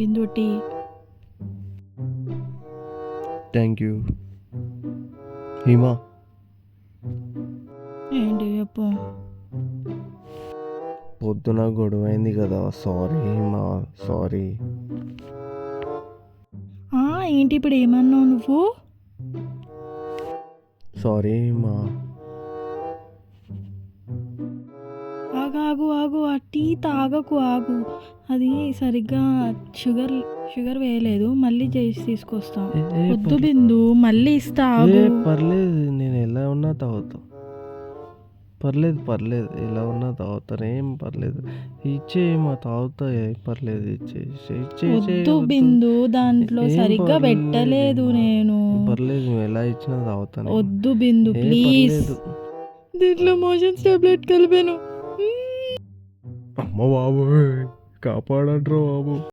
Bindu tea. Thank you. Hima, ఏంటి చెప్పు. పొద్దున గొడవ అయింది కదా, సారీ హిమా, సారీ. ఏంటి ఇప్పుడు ఏమన్నావు నువ్వు? సారీ హిమా. ఆగు ఆగు, ఆ టీ తాగకు, ఆగు. అది సరిగ్గా షుగర్ వేయలేదు, మళ్ళీ చేసి తీసుకొస్తా. వద్దు బిందు, మళ్ళీ ఇస్తా, ఆగు. పర్లేదు, నేను ఎలా ఉన్నా తాగుతా. పర్లేదు ఎలా ఉన్నా తాగుతాను, ఏం పర్లేదు. ఇచ్చేయమా, తాగుతా, ఏం పర్లేదు, వద్దు బిందు, దాంట్లో సరిగ్గా పెట్టలేదు నేను. పర్లేదు, నువ్వు ఎలా ఇచ్చినా తాగుతాను. వద్దు బిందు ప్లీజ్. దీంట్లో మోషన్స్ టాబ్లెట్ కలిపాను. అమ్మ బాబు, కాపాడంట్రా బాబు.